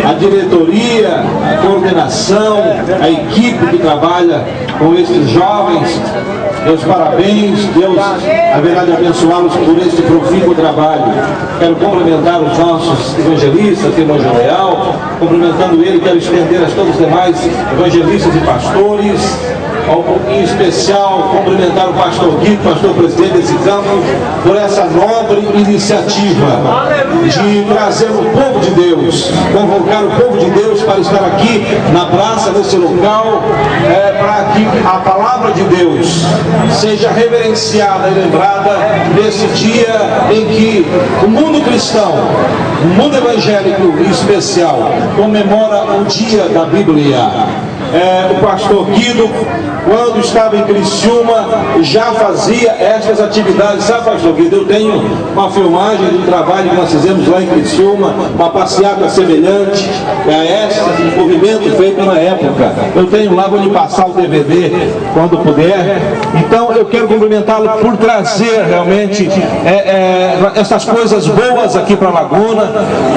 a diretoria, a coordenação, a equipe que trabalha com esses jovens. Deus, parabéns. Deus haverá de abençoá-los por este profícuo trabalho. Quero cumprimentar os nossos evangelistas, irmão Leal, cumprimentando ele, quero estender a todos os demais evangelistas e pastores, em especial cumprimentar o pastor Guido, pastor presidente desse campo, por essa nobre iniciativa de trazer o povo de Deus, convocar o povo de Deus para estar aqui na praça, nesse local, para que a palavra de Deus seja reverenciada e lembrada nesse dia em que o mundo cristão, o mundo evangélico em especial, comemora o dia da Bíblia. O pastor Guido, quando estava em Criciúma, já fazia estas atividades. Sabe, pastor Guido, eu tenho uma filmagem do trabalho que nós fizemos lá em Criciúma, uma passeata semelhante a esta, um movimento feito na época. Eu tenho lá, vou lhe passar o DVD quando puder. Então eu quero cumprimentá-lo por trazer realmente essas coisas boas aqui para Laguna.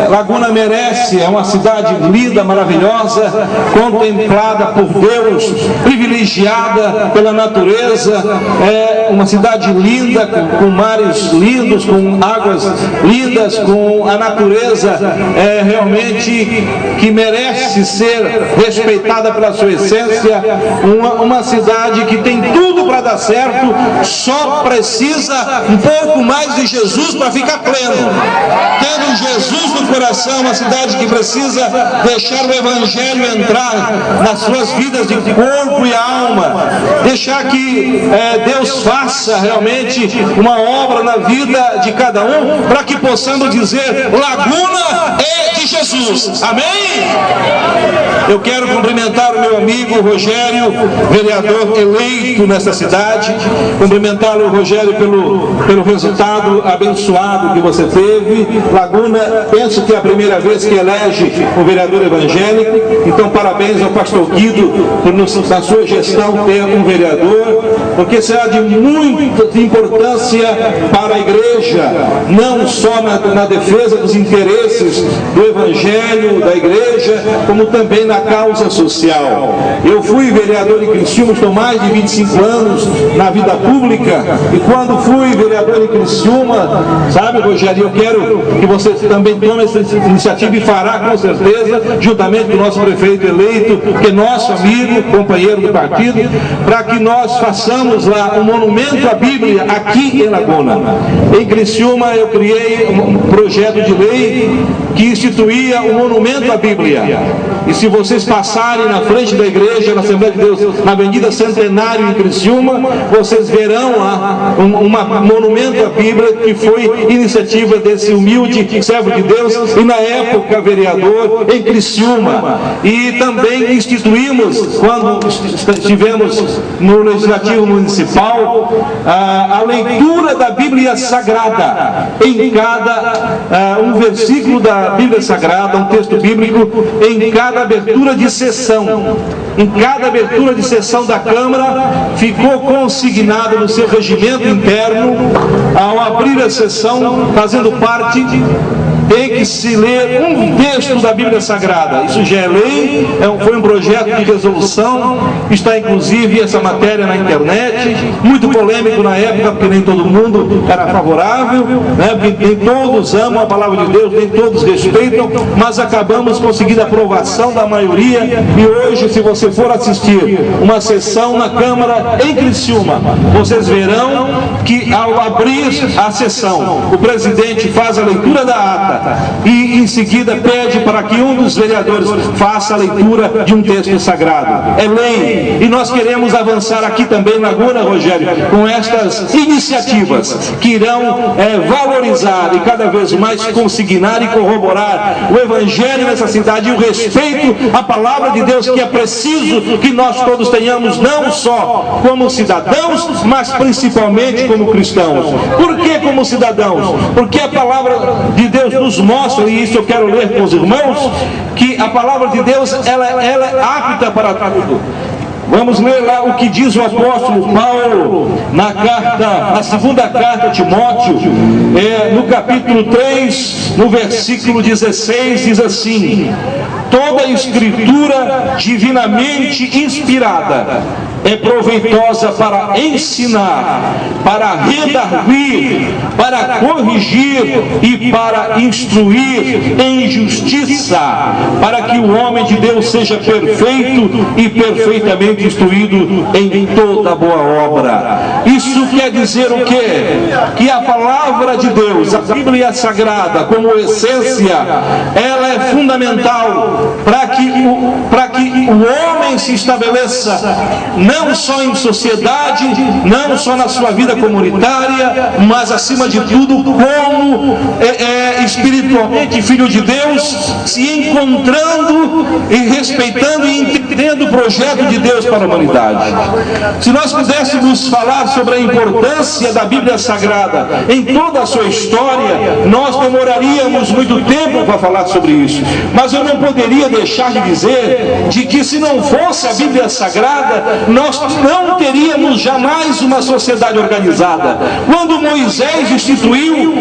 Laguna merece, é uma cidade linda, maravilhosa, contemplada por Deus, privilegiada pela natureza, é uma cidade linda, com mares lindos, com águas lindas, com a natureza realmente que merece ser respeitada pela sua essência, uma cidade que tem tudo para dar certo, só precisa um pouco mais de Jesus para ficar pleno. Tendo Jesus no coração, uma cidade que precisa deixar o Evangelho entrar nas suas vidas de corpo e alma, deixar que Deus faça realmente uma obra na vida de cada um, para que possamos dizer: Laguna é de Jesus, amém? Eu quero cumprimentar o meu amigo Rogério, vereador eleito nessa cidade, cumprimentá-lo, Rogério, pelo resultado abençoado que você teve. Laguna, penso que é a primeira vez que elege um vereador evangélico, então parabéns ao pastor Guido por, na sua gestão, ter um vereador, porque será de muita importância para a igreja, não só na defesa dos interesses do evangelho, da igreja, como também na causa social. Eu fui vereador em Criciúma, estou mais de 25 anos na vida pública, e quando fui vereador em Criciúma, sabe, Rogério, eu quero que você também tome essa iniciativa, e fará com certeza, juntamente com o nosso prefeito eleito, que é nosso amigo, companheiro do partido, para que nós façamos lá um monumento à Bíblia aqui em Laguna. Em Criciúma eu criei um projeto de lei que instituía um monumento à Bíblia. E se vocês passarem na frente da igreja, na Assembleia de Deus, na Avenida Centenário em Criciúma, vocês verão lá um monumento à Bíblia, que foi iniciativa desse humilde servo de Deus e na época vereador em Criciúma. E também instituímos, quando estivemos no Legislativo Municipal, a leitura da Bíblia Sagrada. Em cada um versículo da Bíblia Sagrada, um texto bíblico, em cada abertura de sessão. Em cada abertura de sessão da Câmara, ficou consignado no seu regimento interno, ao abrir a sessão, fazendo parte, tem que se ler um texto da Bíblia Sagrada. Isso já é lei, foi um projeto de resolução, está inclusive essa matéria na internet, muito polêmico na época, porque nem todo mundo era favorável, né? Nem todos amam a palavra de Deus, nem todos respeitam, mas acabamos conseguindo a aprovação da maioria, e hoje, se você for assistir uma sessão na Câmara em Criciúma, vocês verão que ao abrir a sessão, o presidente faz a leitura da ata, e em seguida pede para que um dos vereadores faça a leitura de um texto sagrado. É lei, e nós queremos avançar aqui também em Laguna, Rogério, com estas iniciativas que irão valorizar e cada vez mais consignar e corroborar o evangelho nessa cidade e o respeito à palavra de Deus, que é preciso que nós todos tenhamos, não só como cidadãos, mas principalmente como cristãos. Por que como cidadãos? Porque a palavra de Deus nos mostra, e isso eu quero ler com os irmãos, que a palavra de Deus ela é apta para tudo. Vamos ler lá o que diz o apóstolo Paulo na segunda carta a Timóteo, no capítulo 3, no versículo 16, diz assim: toda a escritura divinamente inspirada é proveitosa para ensinar, para redarguir, para corrigir e para instruir em justiça, para que o homem de Deus seja perfeito e perfeitamente instruído em toda boa obra. Isso quer dizer o quê? Que a palavra de Deus, a Bíblia Sagrada, como essência, ela é fundamental para que o homem se estabeleça, não só em sociedade, não só na sua vida comunitária, mas acima de tudo como espiritualmente filho de Deus, se encontrando e respeitando e entendendo o projeto de Deus para a humanidade. Se nós pudéssemos falar sobre a importância da Bíblia Sagrada em toda a sua história, nós demoraríamos muito tempo para falar sobre isso, mas eu não poderia deixar de dizer de que se não fosse a Bíblia Sagrada, nós não teríamos jamais uma sociedade organizada. Quando Moisés instituiu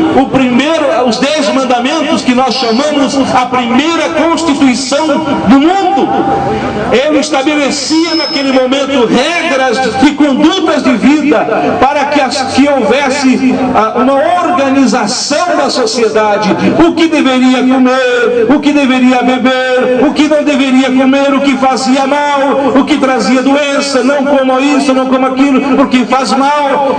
os 10 mandamentos, que nós chamamos a primeira constituição do mundo, ele estabelecia naquele momento regras e condutas de vida para que houvesse uma organização da sociedade, o que deveria comer, o que deveria beber, o que não deveria comer, o que fazia mal, o que trazia doença, não coma isso, não coma aquilo, porque faz mal,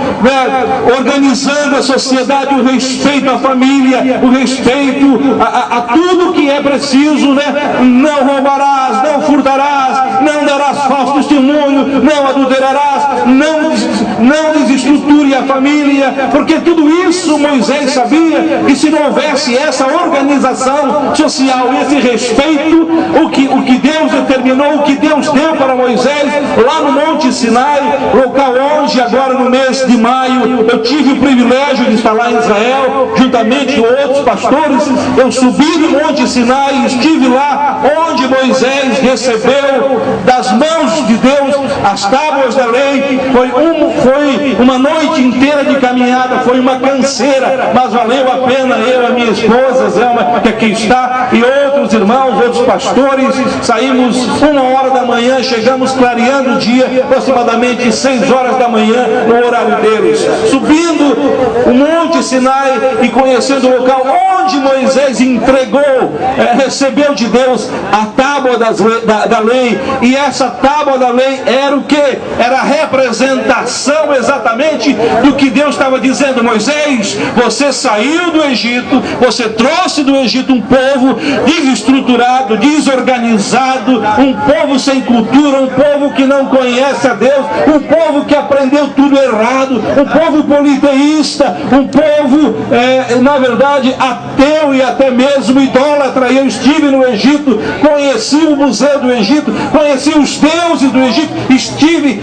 organizando a sociedade, o respeito à família, o respeito a tudo que é preciso, não roubarás, não furtarás, não darás falso testemunho, não adulterarás, não desestruture a família, porque tudo isso Moisés sabia que se não houvesse essa organização social, esse respeito, o que Deus determinou, o que Deus deu para Moisés lá no Monte Sinai, local onde agora no mês de maio eu tive o privilégio de estar lá em Israel, juntamente com outros pastores. Eu subi no Monte Sinai e estive lá onde Moisés recebeu das mãos de Deus as tábuas da lei. Foi uma noite inteira de caminhada, foi uma canseira, mas valeu a pena. Eu, a minha esposa Zelma, que aqui está, e outros irmãos, outros pastores, saímos 1h da manhã, chegamos clareando o dia, aproximadamente 6 horas da manhã, no horário deles, subindo o Monte Sinai e conhecendo o local onde Moisés recebeu de Deus a tábua da lei. E essa tábua da lei era o que? Era a representação exatamente do que Deus estava dizendo: Moisés, você saiu do Egito, você trouxe do Egito um povo desestruturado, desorganizado, um povo sem cultura, um povo que não conhece a Deus, um povo que aprendeu tudo errado, um povo politeísta, um povo, na verdade, ateu e até mesmo idólatra. Eu estive no Egito, conheci o museu do Egito, conheci os deuses do Egito,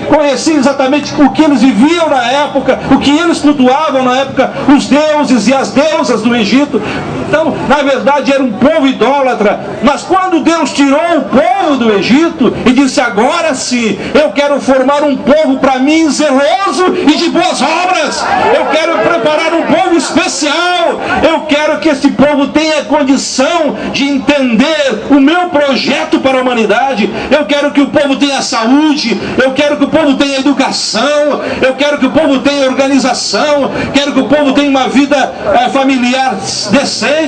conheci exatamente o que eles viviam na época, o que eles cultuavam na época, os deuses e as deusas do Egito. Então, na verdade, era um povo idólatra. Mas quando Deus tirou o povo do Egito e disse: agora sim, eu quero formar um povo para mim zeloso e de boas obras, eu quero preparar um povo especial, eu quero que esse povo tenha condição de entender o meu projeto para a humanidade, eu quero que o povo tenha saúde, eu quero que o povo tenha educação, eu quero que o povo tenha organização, quero que o povo tenha uma vida familiar decente.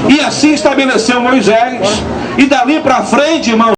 E assim estabeleceu Moisés. E dali para frente, irmão,